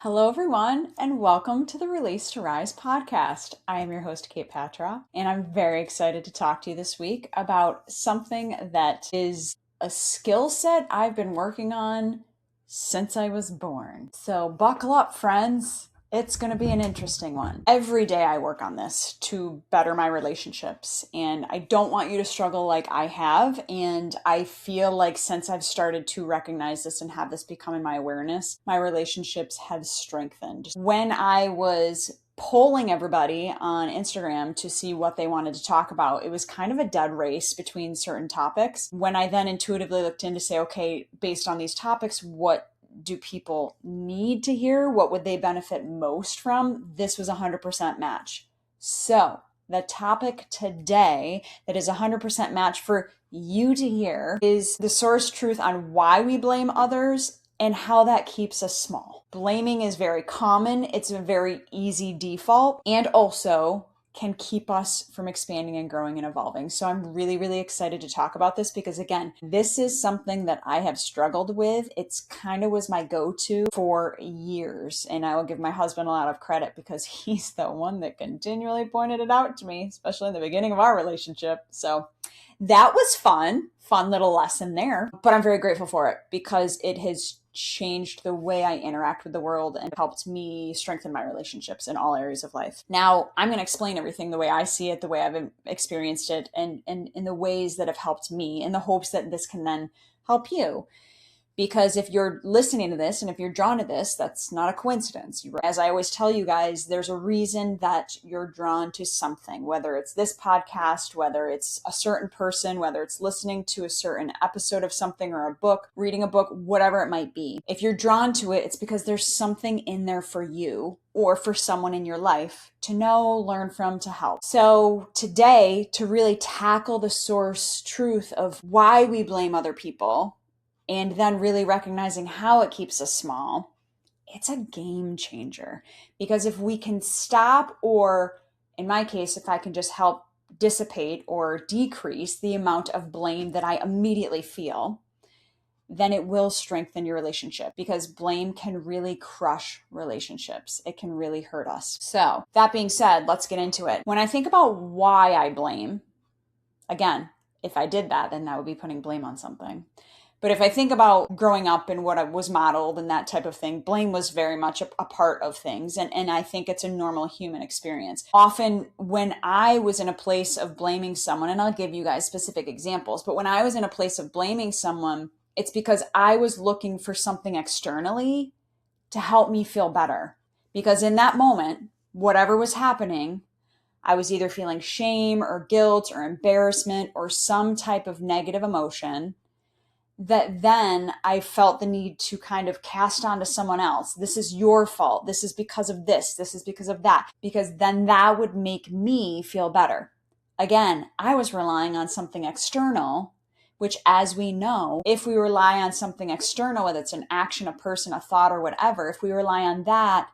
Hello, everyone, and welcome to the Release to Rise podcast. I am your host, Kate Patraw, and I'm very excited to talk to you this week about something that is a skill set I've been working on since I was born. So, buckle up, friends. It's going to be an interesting one. Every day I work on this to better my relationships, and I don't want you to struggle like I have. And I feel like since I've started to recognize this and have this become in my awareness, my relationships have strengthened. When I was polling everybody on Instagram to see what they wanted to talk about, it was kind of a dead race between certain topics. When I then intuitively looked in to say, okay, based on these topics, what do people need to hear? What would they benefit most from? This was a 100% match. So the topic today that is a 100% match for you to hear is the source truth on why we blame others and how that keeps us small. Blaming is very common. It's a very easy default and also can keep us from expanding and growing and evolving. So I'm really, really excited to talk about this because again, this is something that I have struggled with. It's kind of was my go-to for years. And I will give my husband a lot of credit because he's the one that continually pointed it out to me, especially in the beginning of our relationship. So that was fun little lesson there, but I'm very grateful for it because it has changed the way I interact with the world and helped me strengthen my relationships in all areas of life. Now, I'm going to explain everything the way I see it, the way I've experienced it, and in the ways that have helped me in the hopes that this can then help you. Because if you're listening to this and if you're drawn to this, that's not a coincidence. As I always tell you guys, there's a reason that you're drawn to something, whether it's this podcast, whether it's a certain person, whether it's listening to a certain episode of something or a book, reading a book, whatever it might be. If you're drawn to it, it's because there's something in there for you or for someone in your life to know, learn from, to help. So today, to really tackle the source truth of why we blame other people, and then really recognizing how it keeps us small, it's a game changer. Because if we can stop, or in my case, if I can just help dissipate or decrease the amount of blame that I immediately feel, then it will strengthen your relationship because blame can really crush relationships. It can really hurt us. So that being said, let's get into it. When I think about why I blame, again, if I did that, then that would be putting blame on something. But if I think about growing up and what I was modeled and that type of thing, blame was very much a part of things. And I think it's a normal human experience. Often when I was in a place of blaming someone, and I'll give you guys specific examples, but when I was in a place of blaming someone, it's because I was looking for something externally to help me feel better. Because in that moment, whatever was happening, I was either feeling shame or guilt or embarrassment or some type of negative emotion that then I felt the need to kind of cast onto someone else. This is your fault. This is because of this. This is because of that. Because then that would make me feel better. Again, I was relying on something external, which as we know, if we rely on something external, whether it's an action, a person, a thought, or whatever, if we rely on that,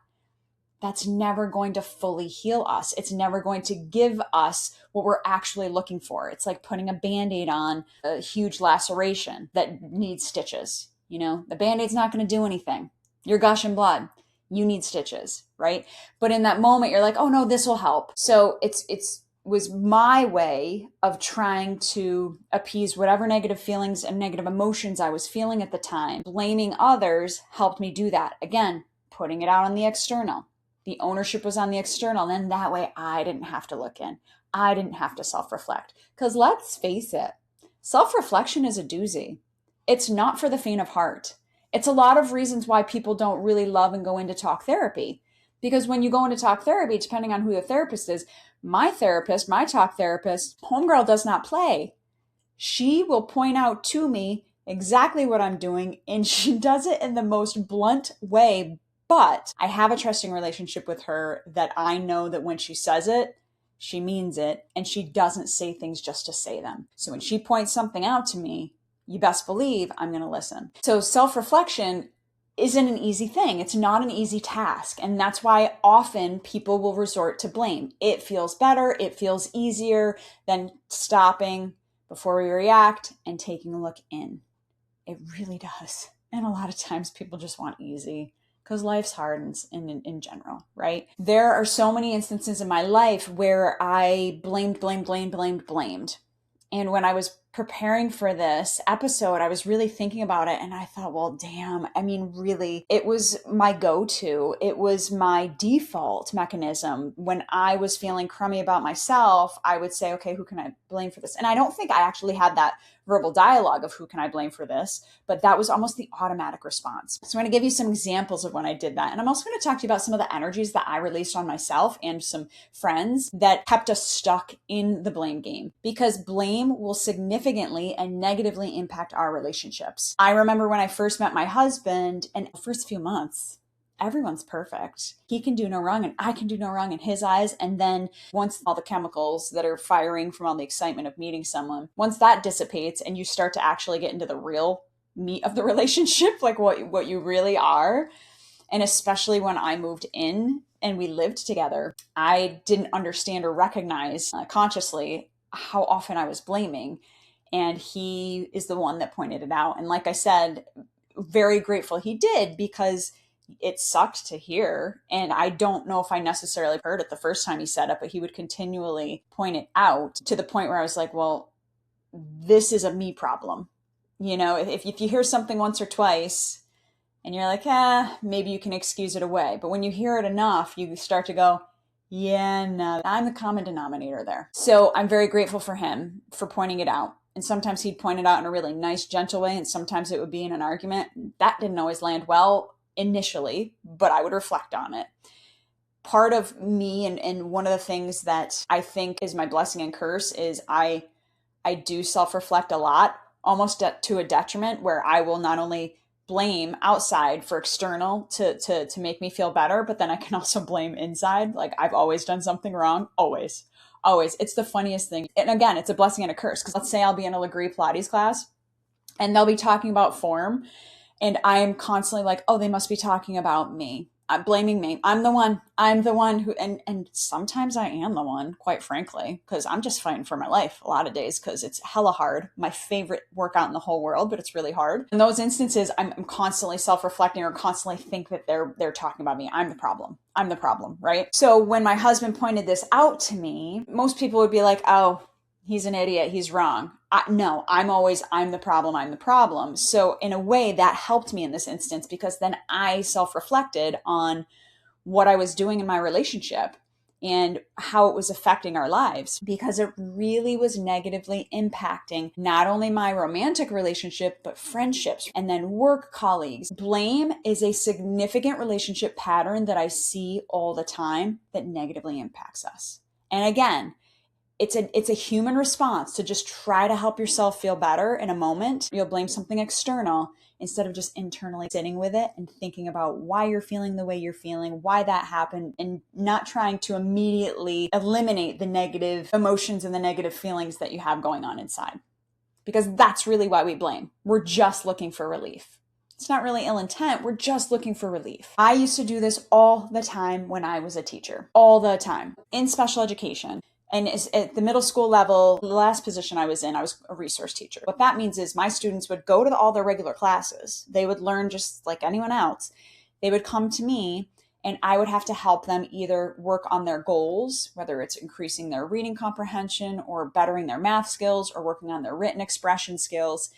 that's never going to fully heal us. It's never going to give us what we're actually looking for. It's like putting a Band-Aid on a huge laceration that needs stitches. You know, the Band-Aid's not going to do anything. You're gushing blood. You need stitches, right? But in that moment, you're like, oh no, this will help. So it's was my way of trying to appease whatever negative feelings and negative emotions I was feeling at the time. Blaming others helped me do that. Again, putting it out on the external. The ownership was on the external. And then that way I didn't have to look in. I didn't have to self-reflect. Because let's face it, self-reflection is a doozy. It's not for the faint of heart. It's a lot of reasons why people don't really love and go into talk therapy. Because when you go into talk therapy, depending on who the therapist is, my therapist, my talk therapist, homegirl does not play. She will point out to me exactly what I'm doing, and she does it in the most blunt way. But I have a trusting relationship with her that I know that when she says it, she means it, and she doesn't say things just to say them. So when she points something out to me, you best believe I'm going to listen. So self-reflection isn't an easy thing. It's not an easy task. And that's why often people will resort to blame. It feels better. It feels easier than stopping before we react and taking a look in. It really does. And a lot of times people just want easy. because life's hard in general, right? There are so many instances in my life where I blamed. And when I was preparing for this episode, I was really thinking about it and I thought, well, damn, I mean, really, it was my go-to. It was my default mechanism. When I was feeling crummy about myself, I would say, okay, who can I blame for this? And I don't think I actually had that verbal dialogue of who can I blame for this, but that was almost the automatic response. So I'm going to give you some examples of when I did that. And I'm also going to talk to you about some of the energies that I released on myself and some friends that kept us stuck in the blame game, because blame will significantly and negatively impact our relationships. I remember when I first met my husband, and the first few months, everyone's perfect. He can do no wrong and I can do no wrong in his eyes. And then once all the chemicals that are firing from all the excitement of meeting someone, once that dissipates and you start to actually get into the real meat of the relationship, like what you really are. And especially when I moved in and we lived together, I didn't understand or recognize consciously how often I was blaming. And he is the one that pointed it out. And like I said, very grateful he did, because it sucked to hear. And I don't know if I necessarily heard it the first time he said it, but he would continually point it out to the point where I was like, well, this is a me problem. You know, if you hear something once or twice and you're like, maybe you can excuse it away. But when you hear it enough, you start to go, yeah, no, I'm the common denominator there. So I'm very grateful for him for pointing it out. And sometimes he'd point it out in a really nice, gentle way. And sometimes it would be in an argument. That didn't always land well initially, but I would reflect on it. Part of me, and one of the things that I think is my blessing and curse, is I do self-reflect a lot, almost to a detriment, where I will not only blame outside for external to make me feel better, but then I can also blame inside. Like, I've always done something wrong. Always. It's the funniest thing. And again, it's a blessing and a curse, because let's say I'll be in a Legree Pilates class and they'll be talking about form. And I'm constantly like, oh, they must be talking about me. I'm blaming me. I'm the one who, and sometimes I am the one, quite frankly, because I'm just fighting for my life a lot of days, because it's hella hard. My favorite workout in the whole world, but it's really hard. In those instances, I'm constantly self-reflecting or constantly think that they're talking about me. I'm the problem, right? So when my husband pointed this out to me, most people would be like, oh, he's an idiot, he's wrong. No, I'm the problem. So in a way that helped me in this instance, because then I self-reflected on what I was doing in my relationship and how it was affecting our lives, because it really was negatively impacting not only my romantic relationship, but friendships and then work colleagues. Blame is a significant relationship pattern that I see all the time that negatively impacts us. And again, it's a human response to just try to help yourself feel better in a moment. You'll blame something external instead of just internally sitting with it and thinking about why you're feeling the way you're feeling, why that happened, and not trying to immediately eliminate the negative emotions and the negative feelings that you have going on inside. Because that's really why we blame. We're just looking for relief. It's not really ill intent. We're just looking for relief. I used to do this all the time when I was a teacher, all the time in special education. And at the middle school level, the last position I was in, I was a resource teacher. What that means is my students would go to all their regular classes. They would learn just like anyone else. They would come to me and I would have to help them either work on their goals, whether it's increasing their reading comprehension or bettering their math skills or working on their written expression skills.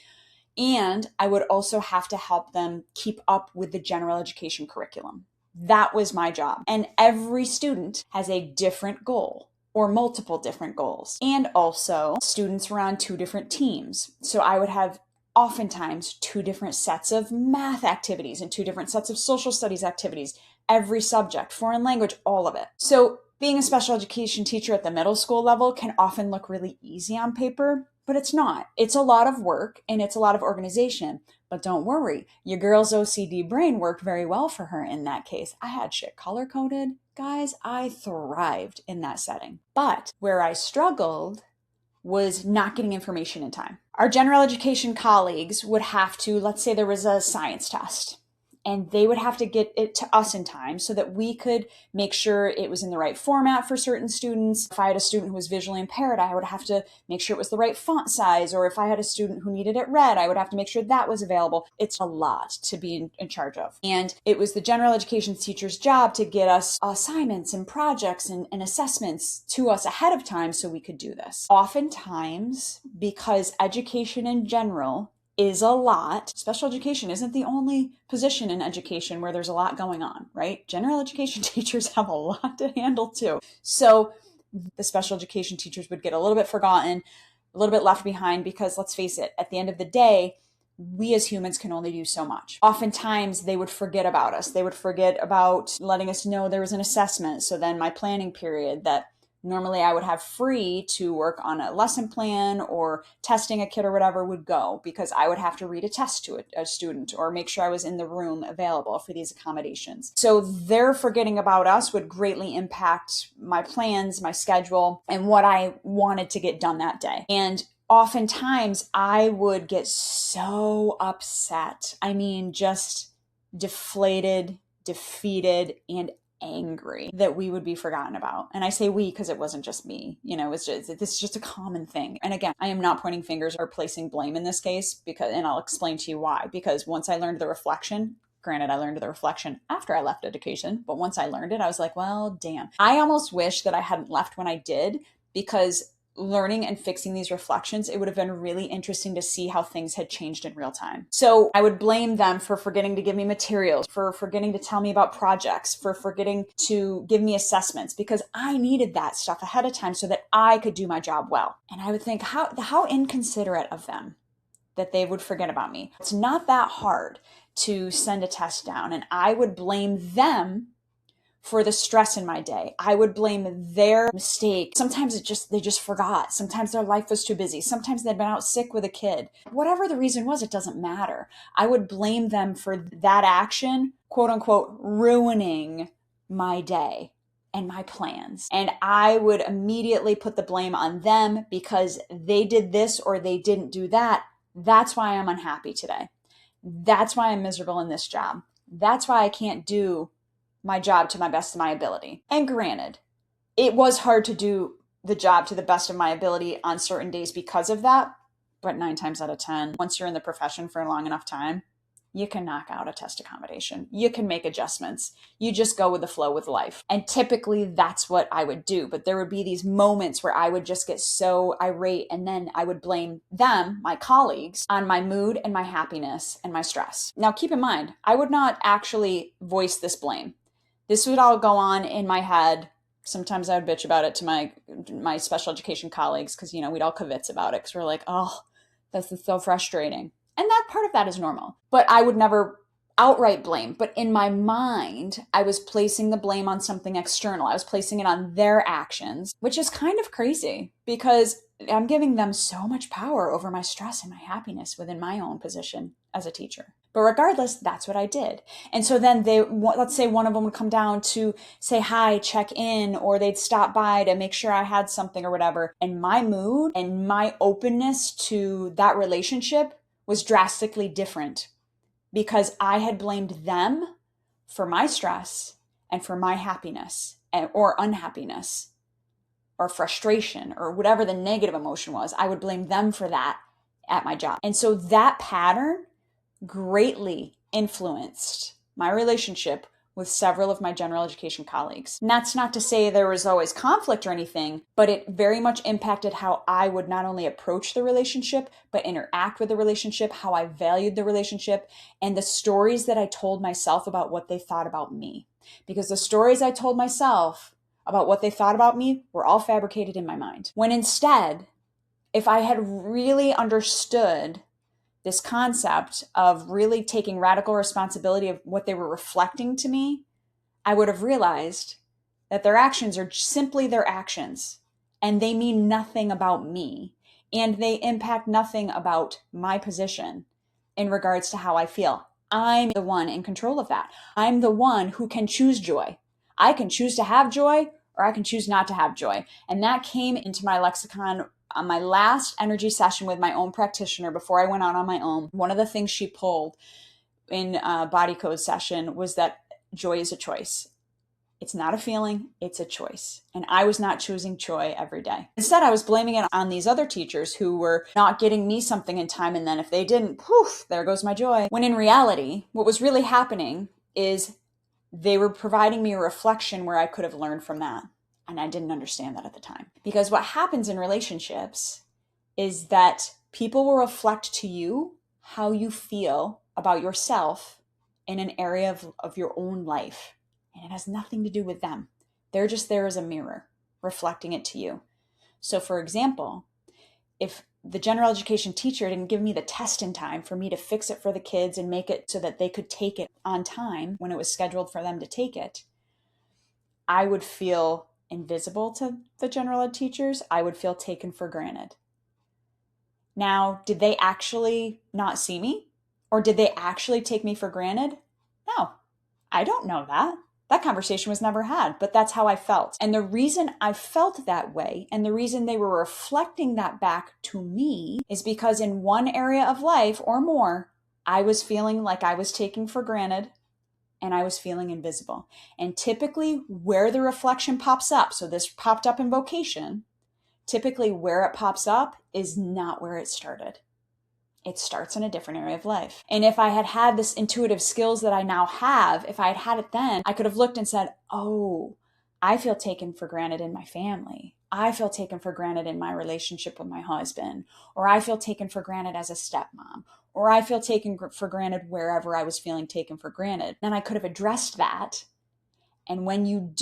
And I would also have to help them keep up with the general education curriculum. That was my job. And every student has a different goal, or multiple different goals. And also, students were on 2 different teams. So I would have oftentimes 2 different sets of math activities and 2 different sets of social studies activities, every subject, foreign language, all of it. So being a special education teacher at the middle school level can often look really easy on paper, but it's not. It's a lot of work and it's a lot of organization. But don't worry, your girl's OCD brain worked very well for her in that case. I had shit color-coded. Guys, I thrived in that setting. But where I struggled was not getting information in time. Our general education colleagues would have to, let's say there was a science test, and they would have to get it to us in time so that we could make sure it was in the right format for certain students. If I had a student who was visually impaired, I would have to make sure it was the right font size, or if I had a student who needed it read, I would have to make sure that was available. It's a lot to be in charge of. And it was the general education teacher's job to get us assignments and projects and assessments to us ahead of time so we could do this. Oftentimes, because education in general is a lot. Special education isn't the only position in education where there's a lot going on, right? General education teachers have a lot to handle too. So the special education teachers would get a little bit forgotten, a little bit left behind, because let's face it, at the end of the day, we as humans can only do so much. Oftentimes they would forget about us. They would forget about letting us know there was an assessment. So then my planning period that normally I would have free to work on a lesson plan or testing a kid or whatever would go, because I would have to read a test to a student or make sure I was in the room available for these accommodations. So their forgetting about us would greatly impact my plans, my schedule, and what I wanted to get done that day. And oftentimes I would get so upset. I mean, just deflated, defeated, and angry that we would be forgotten about. And I say we because it wasn't just me. This is just a common thing. And again, I am not pointing fingers or placing blame in this case, and I'll explain to you why. Because once I learned the reflection, granted, I learned the reflection after I left education, but once I learned it, I was like, well, damn. I almost wish that I hadn't left when I did, because learning and fixing these reflections, it would have been really interesting to see how things had changed in real time. So I would blame them for forgetting to give me materials, for forgetting to tell me about projects, for forgetting to give me assessments, because I needed that stuff ahead of time so that I could do my job well. And I would think, how inconsiderate of them that they would forget about me. It's not that hard to send a test down, and I would blame them for the stress in my day. I would blame their mistake. Sometimes they just forgot. Sometimes their life was too busy. Sometimes they'd been out sick with a kid. Whatever the reason was, it doesn't matter. I would blame them for that action, quote unquote, ruining my day and my plans. And I would immediately put the blame on them because they did this or they didn't do that. That's why I'm unhappy today. That's why I'm miserable in this job. That's why I can't do my job to my best of my ability. And granted, it was hard to do the job to the best of my ability on certain days because of that. But 9 times out of 10, once you're in the profession for a long enough time, you can knock out a test accommodation. You can make adjustments. You just go with the flow with life. And typically that's what I would do. But there would be these moments where I would just get so irate, and then I would blame them, my colleagues, on my mood and my happiness and my stress. Now, keep in mind, I would not actually voice this blame. This would all go on in my head. Sometimes I would bitch about it to my special education colleagues because, we'd all kvetz about it because we're like, oh, this is so frustrating. And that part of that is normal. But I would never outright blame. But in my mind, I was placing the blame on something external. I was placing it on their actions, which is kind of crazy because I'm giving them so much power over my stress and my happiness within my own position as a teacher. But regardless, that's what I did. And so then let's say one of them would come down to say hi, check in, or they'd stop by to make sure I had something or whatever. And my mood and my openness to that relationship was drastically different because I had blamed them for my stress and for my happiness or unhappiness or frustration or whatever the negative emotion was. I would blame them for that at my job. And so that pattern greatly influenced my relationship with several of my general education colleagues. And that's not to say there was always conflict or anything, but it very much impacted how I would not only approach the relationship, but interact with the relationship, how I valued the relationship, and the stories that I told myself about what they thought about me. Because the stories I told myself about what they thought about me were all fabricated in my mind. When instead, if I had really understood this concept of really taking radical responsibility of what they were reflecting to me, I would have realized that their actions are simply their actions and they mean nothing about me and they impact nothing about my position in regards to how I feel. I'm the one in control of that. I'm the one who can choose joy. I can choose to have joy or I can choose not to have joy. And that came into my lexicon on my last energy session with my own practitioner before I went out on my own. One of the things she pulled in a body code session was that joy is a choice. It's not a feeling, it's a choice. And I was not choosing joy every day. Instead, I was blaming it on these other teachers who were not getting me something in time. And then if they didn't, poof, there goes my joy. When in reality, what was really happening is they were providing me a reflection where I could have learned from that. And I didn't understand that at the time. Because what happens in relationships is that people will reflect to you how you feel about yourself in an area of your own life. And it has nothing to do with them. They're just there as a mirror, reflecting it to you. So for example, if the general education teacher didn't give me the test in time for me to fix it for the kids and make it so that they could take it on time when it was scheduled for them to take it, I would feel invisible to the general ed teachers. I would feel taken for granted. Now, did they actually not see me? Or did they actually take me for granted? No, I don't know that. That conversation was never had, but that's how I felt. And the reason I felt that way and the reason they were reflecting that back to me is because in one area of life or more, I was feeling like I was taken for granted and I was feeling invisible. And typically where the reflection pops up, so this popped up in vocation, typically where it pops up is not where it started. It starts in a different area of life. And if I had had this intuitive skills that I now have, if I had had it then, I could have looked and said, oh, I feel taken for granted in my family. I feel taken for granted in my relationship with my husband, or I feel taken for granted as a stepmom, or I feel taken for granted wherever I was feeling taken for granted. Then I could have addressed that. And when you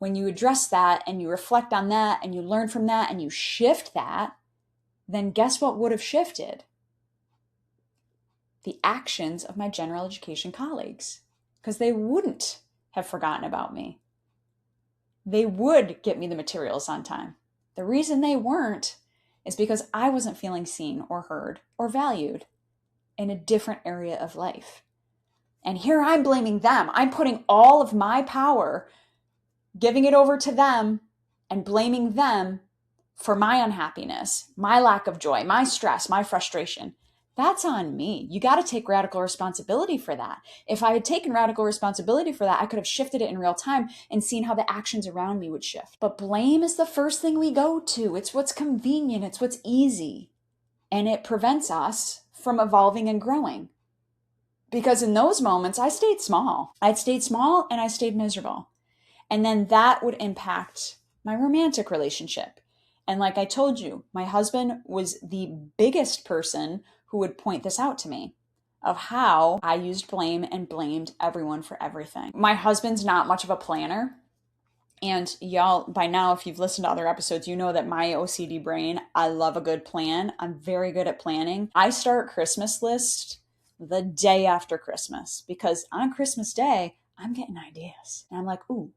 address that and you reflect on that and you learn from that and you shift that, then guess what would have shifted? The actions of my general education colleagues, because they wouldn't have forgotten about me. They would get me the materials on time. The reason they weren't is because I wasn't feeling seen or heard or valued in a different area of life. And here I'm blaming them. I'm putting all of my power, giving it over to them and blaming them for my unhappiness, my lack of joy, my stress, my frustration. That's on me. You got to take radical responsibility for that. If I had taken radical responsibility for that, I could have shifted it in real time and seen how the actions around me would shift. But blame is the first thing we go to. It's what's convenient. It's what's easy. And it prevents us from evolving and growing. Because in those moments, I stayed small. I stayed small and I stayed miserable. And then that would impact my romantic relationship. And like I told you, my husband was the biggest person who would point this out to me of how I used blame and blamed everyone for everything. My husband's not much of a planner. And y'all, by now, if you've listened to other episodes, you know that my OCD brain, I love a good plan. I'm very good at planning. I start Christmas list the day after Christmas because on Christmas Day, I'm getting ideas. And I'm like, ooh,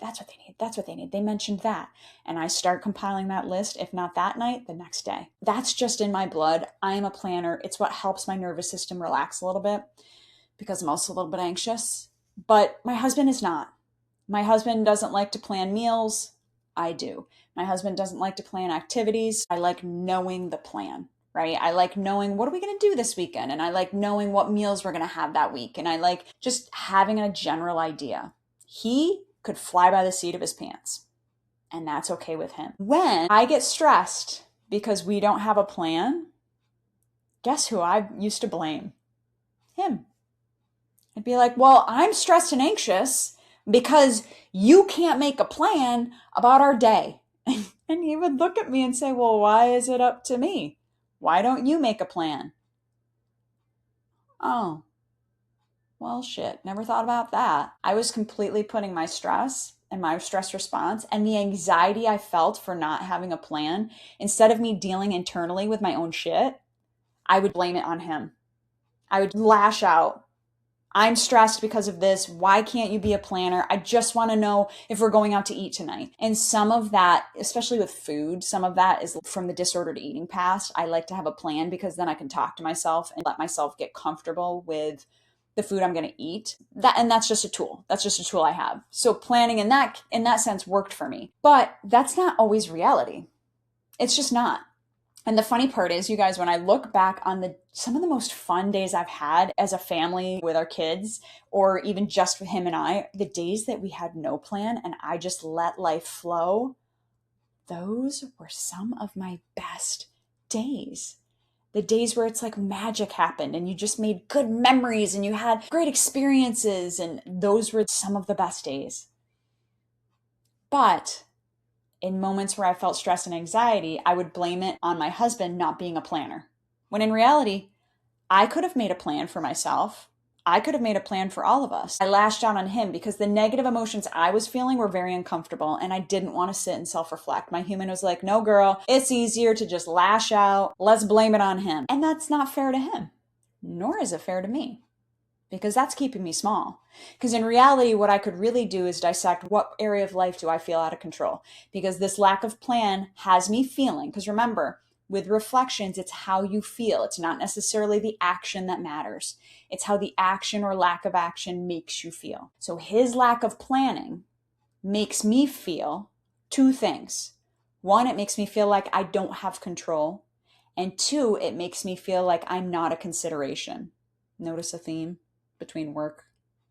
that's what they need. That's what they need. They mentioned that. And I start compiling that list, if not that night, the next day. That's just in my blood. I am a planner. It's what helps my nervous system relax a little bit because I'm also a little bit anxious. But my husband is not. My husband doesn't like to plan meals. I do. My husband doesn't like to plan activities. I like knowing the plan, right? I like knowing what are we going to do this weekend? And I like knowing what meals we're going to have that week. And I like just having a general idea. He could fly by the seat of his pants. And that's okay with him. When I get stressed because we don't have a plan, guess who I used to blame? Him. I'd be like, well, I'm stressed and anxious because you can't make a plan about our day. And he would look at me and say, well, why is it up to me? Why don't you make a plan? Oh, well, shit, never thought about that. I was completely putting my stress and my stress response and the anxiety I felt for not having a plan, instead of me dealing internally with my own shit, I would blame it on him. I would lash out. I'm stressed because of this. Why can't you be a planner? I just want to know if we're going out to eat tonight. And some of that, especially with food, some of that is from the disordered eating past. I like to have a plan because then I can talk to myself and let myself get comfortable with the food I'm going to eat. That's just a tool. That's just a tool I have. So planning in that sense worked for me. But that's not always reality. It's just not. And the funny part is, you guys, when I look back on some of the most fun days I've had as a family with our kids, or even just with him and I, the days that we had no plan and I just let life flow, those were some of my best days. The days where it's like magic happened and you just made good memories and you had great experiences, and those were some of the best days. But in moments where I felt stress and anxiety, I would blame it on my husband not being a planner. When in reality, I could have made a plan for myself. I could have made a plan for all of us. I lashed out on him because the negative emotions I was feeling were very uncomfortable and I didn't want to sit and self-reflect. My human was like, no, girl, it's easier to just lash out. Let's blame it on him. And that's not fair to him, nor is it fair to me, because that's keeping me small. Because in reality, what I could really do is dissect what area of life do I feel out of control? Because this lack of plan has me feeling, because remember, with reflections, it's how you feel. It's not necessarily the action that matters. It's how the action or lack of action makes you feel. So his lack of planning makes me feel two things. One, it makes me feel like I don't have control. And two, it makes me feel like I'm not a consideration. Notice a theme between work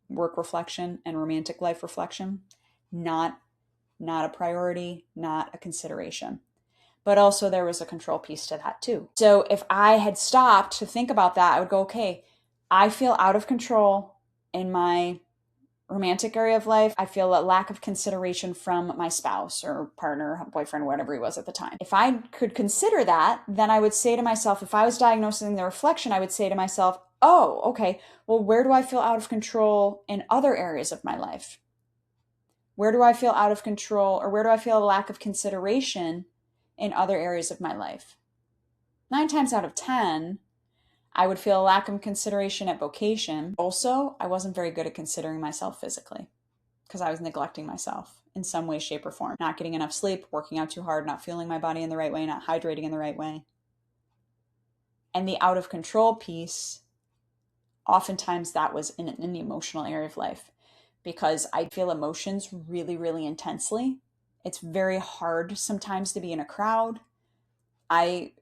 reflection and romantic life reflection. Not a priority, not a consideration. But also there was a control piece to that too. So if I had stopped to think about that, I would go, okay, I feel out of control in my romantic area of life. I feel a lack of consideration from my spouse or partner, boyfriend, whatever he was at the time. If I could consider that, then I would say to myself, if I was diagnosing the reflection, I would say to myself, oh, okay, well, where do I feel out of control in other areas of my life? Where do I feel out of control, or where do I feel a lack of consideration in other areas of my life? 9 times out of 10, I would feel a lack of consideration at vocation. Also, I wasn't very good at considering myself physically because I was neglecting myself in some way, shape, or form. Not getting enough sleep, working out too hard, not feeling my body in the right way, not hydrating in the right way. And the out of control piece, oftentimes that was in the emotional area of life, because I feel emotions really, really intensely. It's very hard sometimes to be in a crowd. I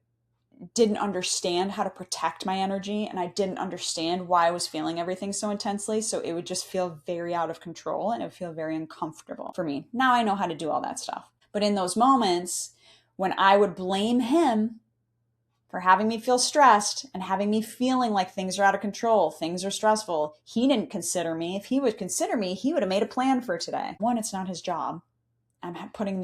didn't understand how to protect my energy, and I didn't understand why I was feeling everything so intensely. So it would just feel very out of control and it would feel very uncomfortable for me. Now I know how to do all that stuff. But in those moments when I would blame him for having me feel stressed and having me feeling like things are out of control, things are stressful, he didn't consider me. If he would consider me, he would have made a plan for today. One, it's not his job. I'm putting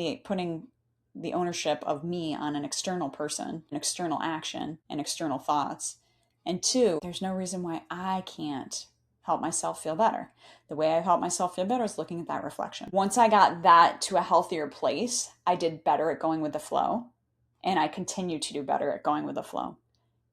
the ownership of me on an external person, an external action, and external thoughts. And two, there's no reason why I can't help myself feel better. The way I help myself feel better is looking at that reflection. Once I got that to a healthier place, I did better at going with the flow, and I continue to do better at going with the flow.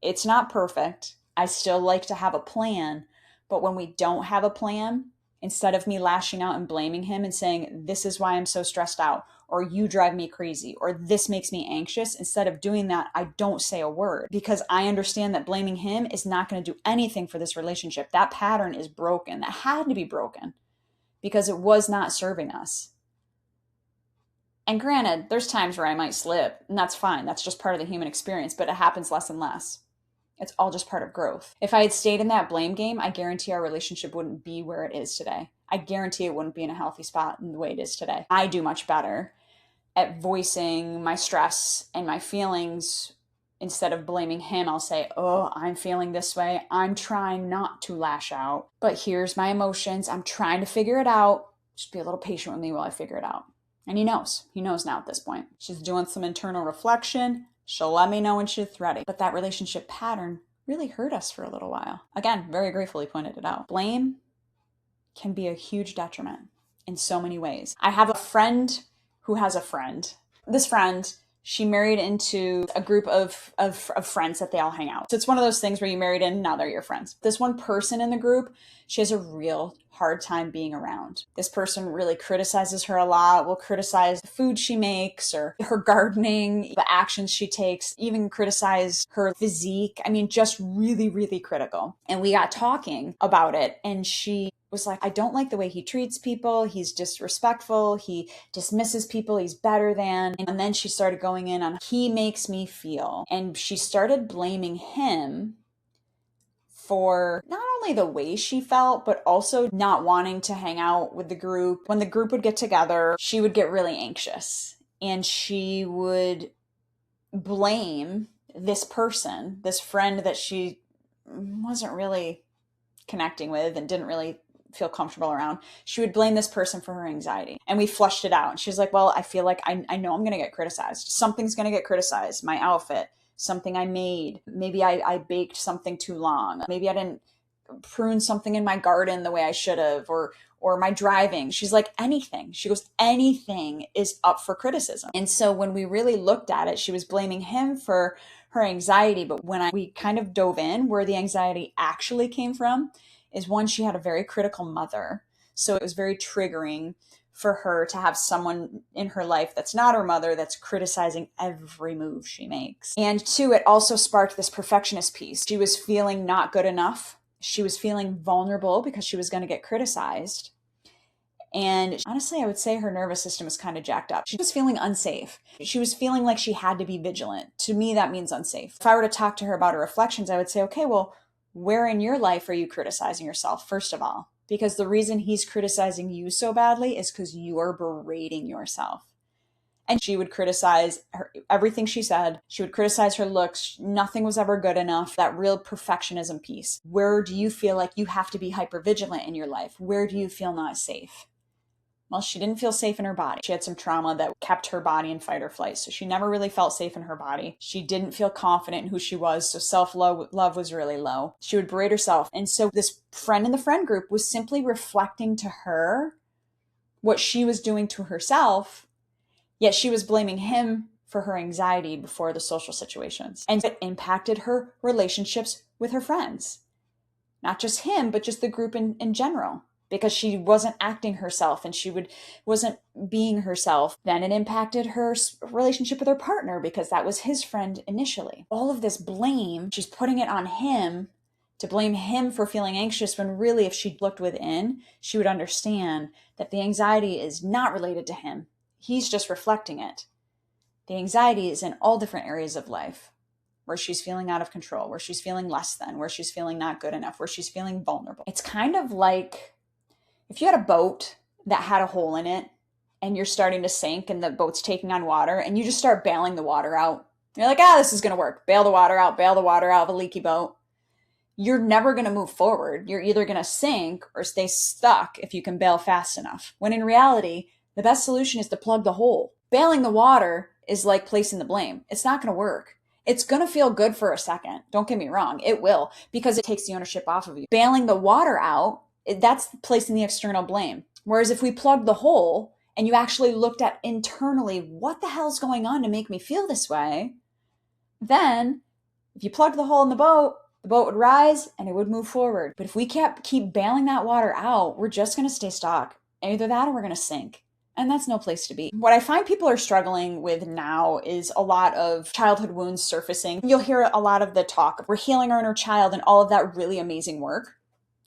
It's not perfect. I still like to have a plan, but when we don't have a plan, instead of me lashing out and blaming him and saying, this is why I'm so stressed out, or you drive me crazy, or this makes me anxious, instead of doing that, I don't say a word, because I understand that blaming him is not going to do anything for this relationship. That pattern is broken. That had to be broken because it was not serving us. And granted, there's times where I might slip, and that's fine. That's just part of the human experience, but it happens less and less. It's all just part of growth. If I had stayed in that blame game, I guarantee our relationship wouldn't be where it is today. I guarantee it wouldn't be in a healthy spot in the way it is today. I do much better at voicing my stress and my feelings. Instead of blaming him, I'll say, oh, I'm feeling this way. I'm trying not to lash out, but here's my emotions. I'm trying to figure it out. Just be a little patient with me while I figure it out. And he knows now at this point. She's doing some internal reflection. She'll let me know when she's ready. But that relationship pattern really hurt us for a little while. Again, very gratefully pointed it out. Blame can be a huge detriment in so many ways. I have a friend who has a friend. This friend, she married into a group of friends that they all hang out. So it's one of those things where you married in, now they're your friends. This one person in the group, she has a real hard time being around. This person really criticizes her a lot, will criticize the food she makes or her gardening, the actions she takes, even criticize her physique. I mean, just really, really critical. And we got talking about it, and she was like, I don't like the way he treats people. He's disrespectful. He dismisses people. He's better than. And then she started going in on, he makes me feel. And she started blaming him for not only the way she felt, but also not wanting to hang out with the group. When the group would get together, she would get really anxious and she would blame this person, this friend that she wasn't really connecting with and didn't really feel comfortable around. She would blame this person for her anxiety. And we flushed it out. And she was like, well, I feel like I know I'm going to get criticized. Something's going to get criticized. My outfit, something I made. Maybe I baked something too long. Maybe I didn't prune something in my garden the way I should have, or my driving. She's like, anything. She goes, anything is up for criticism. And so when we really looked at it, she was blaming him for her anxiety. But when we kind of dove in, where the anxiety actually came from is, one, she had a very critical mother. So it was very triggering for her to have someone in her life that's not her mother that's criticizing every move she makes. And two, it also sparked this perfectionist piece. She was feeling not good enough. She was feeling vulnerable because she was going to get criticized. And honestly, I would say her nervous system was kind of jacked up. She was feeling unsafe. She was feeling like she had to be vigilant. To me, that means unsafe. If I were to talk to her about her reflections, I would say, okay, well, where in your life are you criticizing yourself, first of all? Because the reason he's criticizing you so badly is because you are berating yourself. And she would criticize everything she said. She would criticize her looks. Nothing was ever good enough. That real perfectionism piece. Where do you feel like you have to be hypervigilant in your life? Where do you feel not safe? Well, she didn't feel safe in her body. She had some trauma that kept her body in fight or flight. So she never really felt safe in her body. She didn't feel confident in who she was. So self-love was really low. She would berate herself. And so this friend in the friend group was simply reflecting to her what she was doing to herself, yet she was blaming him for her anxiety before the social situations. And it impacted her relationships with her friends. Not just him, but just the group in general. Because she wasn't acting herself and she wasn't being herself. Then it impacted her relationship with her partner because that was his friend initially. All of this blame, she's putting it on him to blame him for feeling anxious, when really if she looked within, she would understand that the anxiety is not related to him. He's just reflecting it. The anxiety is in all different areas of life, where she's feeling out of control, where she's feeling less than, where she's feeling not good enough, where she's feeling vulnerable. It's kind of like if you had a boat that had a hole in it and you're starting to sink and the boat's taking on water and you just start bailing the water out. You're like, this is going to work. Bail the water out of a leaky boat. You're never going to move forward. You're either going to sink or stay stuck if you can bail fast enough. When in reality, the best solution is to plug the hole. Bailing the water is like placing the blame. It's not going to work. It's going to feel good for a second. Don't get me wrong. It will, because it takes the ownership off of you. Bailing the water out, that's placing the external blame. Whereas if we plugged the hole and you actually looked at internally, what the hell's going on to make me feel this way? Then if you plugged the hole in the boat would rise and it would move forward. But if we keep bailing that water out, we're just going to stay stuck. Either that or we're going to sink. And that's no place to be. What I find people are struggling with now is a lot of childhood wounds surfacing. You'll hear a lot of the talk, we're healing our inner child and all of that really amazing work.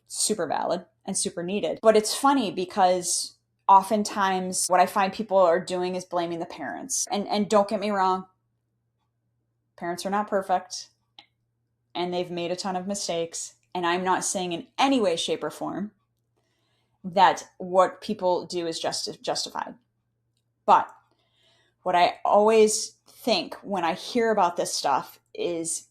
Super valid and super needed. But it's funny because oftentimes what I find people are doing is blaming the parents. And don't get me wrong, parents are not perfect and they've made a ton of mistakes. And I'm not saying in any way, shape, or form that what people do is justified. But what I always think when I hear about this stuff is,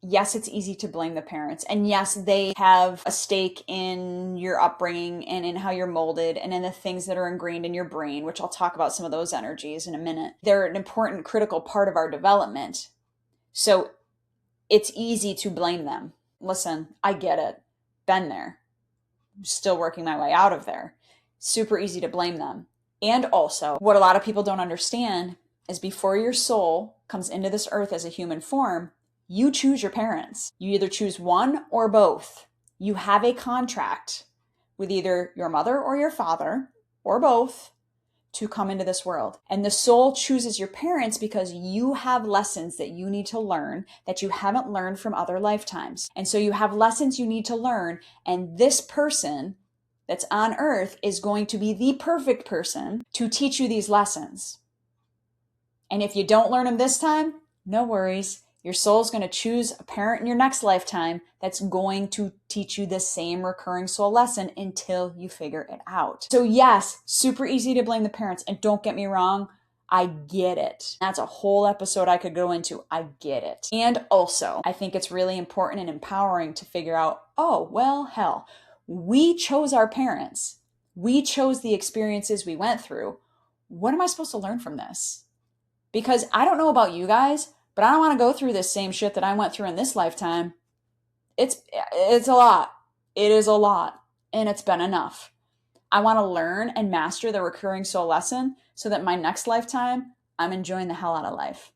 yes, it's easy to blame the parents. And yes, they have a stake in your upbringing and in how you're molded and in the things that are ingrained in your brain, which I'll talk about some of those energies in a minute. They're an important, critical part of our development. So it's easy to blame them. Listen, I get it. Been there. Still working my way out of there. Super easy to blame them. And also, what a lot of people don't understand is before your soul comes into this earth as a human form, you choose your parents. You either choose one or both. You have a contract with either your mother or your father, or both, to come into this world. And the soul chooses your parents because you have lessons that you need to learn that you haven't learned from other lifetimes. And so you have lessons you need to learn, and this person that's on earth is going to be the perfect person to teach you these lessons. And if you don't learn them this time, no worries. Your soul's going to choose a parent in your next lifetime that's going to teach you the same recurring soul lesson until you figure it out. So yes, super easy to blame the parents. And don't get me wrong, I get it. That's a whole episode I could go into. I get it. And also, I think it's really important and empowering to figure out, oh, well, hell, we chose our parents. We chose the experiences we went through. What am I supposed to learn from this? Because I don't know about you guys, but I don't want to go through this same shit that I went through in this lifetime. It's a lot. It is a lot. And it's been enough. I want to learn and master the recurring soul lesson so that my next lifetime, I'm enjoying the hell out of life.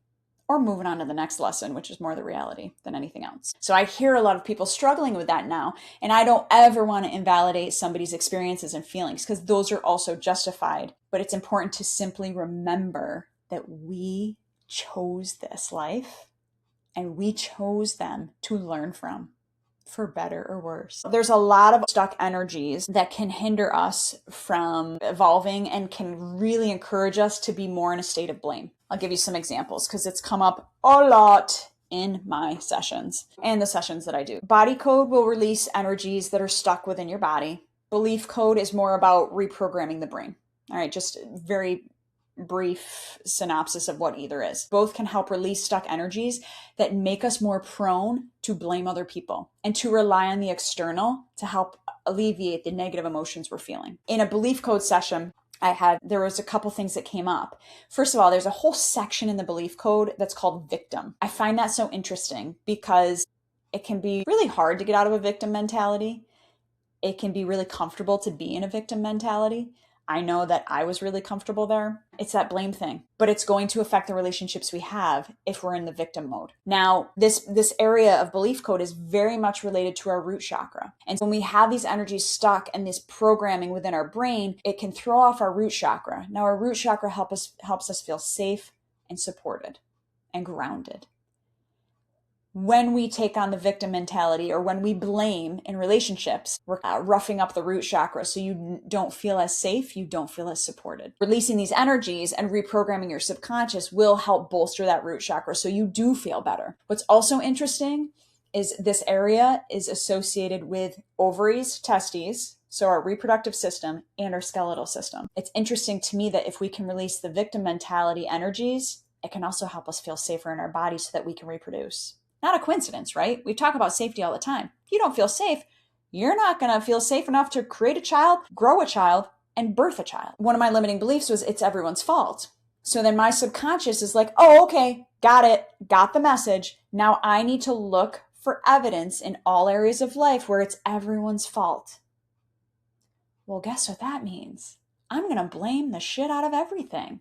Or moving on to the next lesson, which is more the reality than anything else. So I hear a lot of people struggling with that now. And I don't ever want to invalidate somebody's experiences and feelings because those are also justified. But it's important to simply remember that we chose this life and we chose them to learn from, for better or worse. There's a lot of stuck energies that can hinder us from evolving and can really encourage us to be more in a state of blame. I'll give you some examples because it's come up a lot in my sessions and the sessions that I do. Body code will release energies that are stuck within your body. Belief code is more about reprogramming the brain. All right, just very brief synopsis of what either is. Both can help release stuck energies that make us more prone to blame other people and to rely on the external to help alleviate the negative emotions we're feeling. In a belief code session there was a couple things that came up. First of all, there's a whole section in the belief code that's called victim. I find that so interesting because it can be really hard to get out of a victim mentality. It can be really comfortable to be in a victim mentality. I know that I was really comfortable there. It's that blame thing, but it's going to affect the relationships we have if we're in the victim mode. Now, this area of belief code is very much related to our root chakra. And when we have these energies stuck and this programming within our brain, it can throw off our root chakra. Now, our root chakra helps us feel safe and supported and grounded. When we take on the victim mentality or when we blame in relationships, we're roughing up the root chakra so you don't feel as safe, you don't feel as supported. Releasing these energies and reprogramming your subconscious will help bolster that root chakra so you do feel better. What's also interesting is this area is associated with ovaries, testes, so our reproductive system and our skeletal system. It's interesting to me that if we can release the victim mentality energies, it can also help us feel safer in our body so that we can reproduce. Not a coincidence, right? We talk about safety all the time. If you don't feel safe, you're not going to feel safe enough to create a child, grow a child, and birth a child. One of my limiting beliefs was it's everyone's fault. So then my subconscious is like, oh, okay, got it, got the message. Now I need to look for evidence in all areas of life where it's everyone's fault. Well, guess what that means? I'm going to blame the shit out of everything.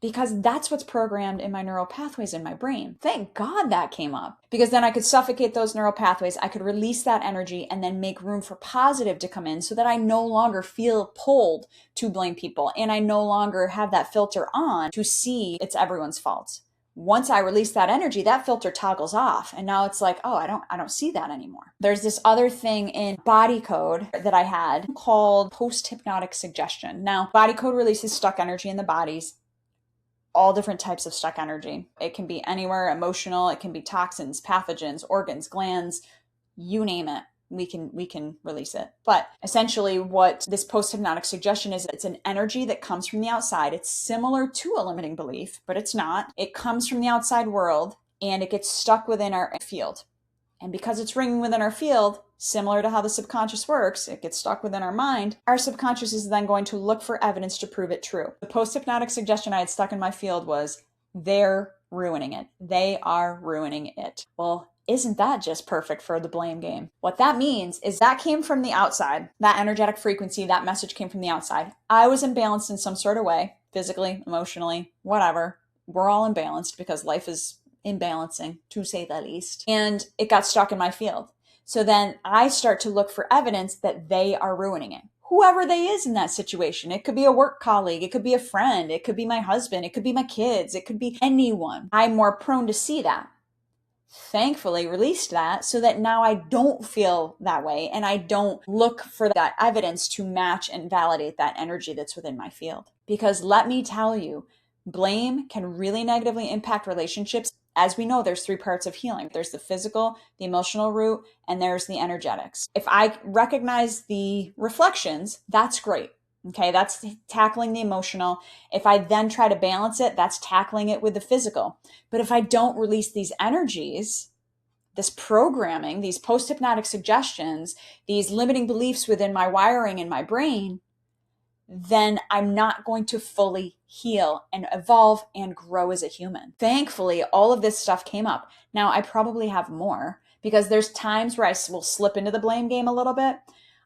Because that's what's programmed in my neural pathways in my brain. Thank God that came up. Because then I could suffocate those neural pathways, I could release that energy and then make room for positive to come in so that I no longer feel pulled to blame people and I no longer have that filter on to see it's everyone's fault. Once I release that energy, that filter toggles off. And now it's like, oh, I don't see that anymore. There's this other thing in body code that I had called post-hypnotic suggestion. Now, body code releases stuck energy in the bodies. All different types of stuck energy. It can be anywhere emotional, it can be toxins, pathogens, organs, glands, you name it. We can release it. But essentially what this post-hypnotic suggestion is, it's an energy that comes from the outside. It's similar to a limiting belief, but it's not. It comes from the outside world and it gets stuck within our field. And because it's ringing within our field, similar to how the subconscious works, it gets stuck within our mind, our subconscious is then going to look for evidence to prove it true. The post-hypnotic suggestion I had stuck in my field was, they're ruining it. They are ruining it. Well, isn't that just perfect for the blame game? What that means is that came from the outside. That energetic frequency, that message came from the outside. I was imbalanced in some sort of way, physically, emotionally, whatever. We're all imbalanced because life is imbalancing, to say the least. And it got stuck in my field. So then I start to look for evidence that they are ruining it. whoever they is in that situation. It could be a work colleague, it could be a friend, it could be my husband, it could be my kids, it could be anyone. I'm more prone to see that. Thankfully released that so that now I don't feel that way and I don't look for that evidence to match and validate that energy that's within my field. Because let me tell you, blame can really negatively impact relationships. As we know, there's three parts of healing. There's the physical, the emotional root, and there's the energetics. If I recognize the reflections, that's great. Okay, that's tackling the emotional. If I then try to balance it, that's tackling it with the physical. But if I don't release these energies, this programming, these post-hypnotic suggestions, these limiting beliefs within my wiring in my brain, then I'm not going to fully heal and evolve and grow as a human. Thankfully, all of this stuff came up. Now, I probably have more because there's times where I will slip into the blame game a little bit.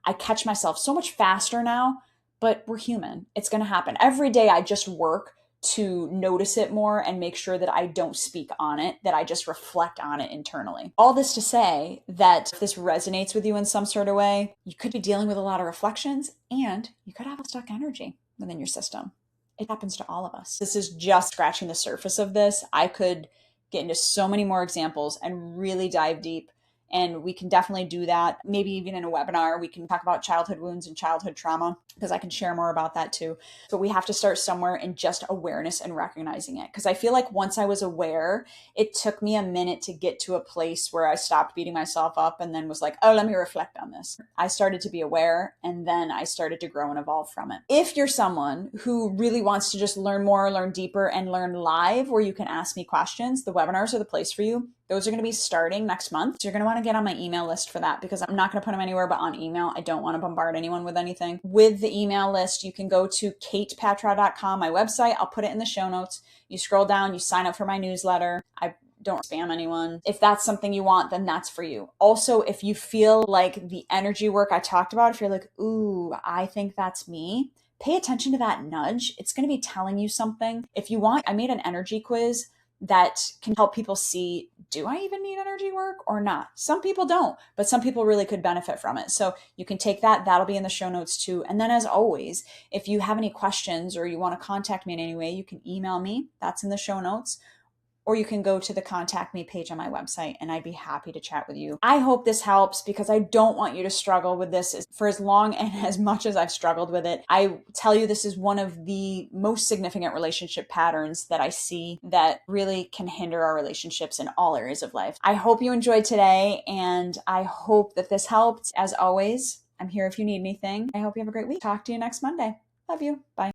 I catch myself so much faster now, but we're human. It's going to happen. Every day I just work to notice it more and make sure that I don't speak on it, that I just reflect on it internally. All this to say that if this resonates with you in some sort of way, you could be dealing with a lot of reflections and you could have stuck energy within your system. It happens to all of us. This is just scratching the surface of this. I could get into so many more examples and really dive deep. And we can definitely do that. Maybe even in a webinar, we can talk about childhood wounds and childhood trauma because I can share more about that too. But we have to start somewhere in just awareness and recognizing it. Because I feel like once I was aware, it took me a minute to get to a place where I stopped beating myself up and then was like, oh, let me reflect on this. I started to be aware and then I started to grow and evolve from it. If you're someone who really wants to just learn more, learn deeper, and learn live where you can ask me questions, the webinars are the place for you. Those are going to be starting next month. So you're going to want to get on my email list for that because I'm not going to put them anywhere but on email. I don't want to bombard anyone with anything. With the email list, you can go to katepatraw.com, my website. I'll put it in the show notes. You scroll down, you sign up for my newsletter. I don't spam anyone. If that's something you want, then that's for you. Also, if you feel like the energy work I talked about, if you're like, ooh, I think that's me, pay attention to that nudge. It's going to be telling you something. If you want, I made an energy quiz that can help people see, do I even need energy work or not? Some people don't, but some people really could benefit from it. So you can take that. That'll be in the show notes too. And then as always, if you have any questions or you want to contact me in any way, you can email me. That's in the show notes. Or you can go to the contact me page on my website and I'd be happy to chat with you. I hope this helps because I don't want you to struggle with this for as long and as much as I've struggled with it. I tell you, this is one of the most significant relationship patterns that I see that really can hinder our relationships in all areas of life. I hope you enjoyed today and I hope that this helped. As always, I'm here if you need anything. I hope you have a great week. Talk to you next Monday. Love you. Bye.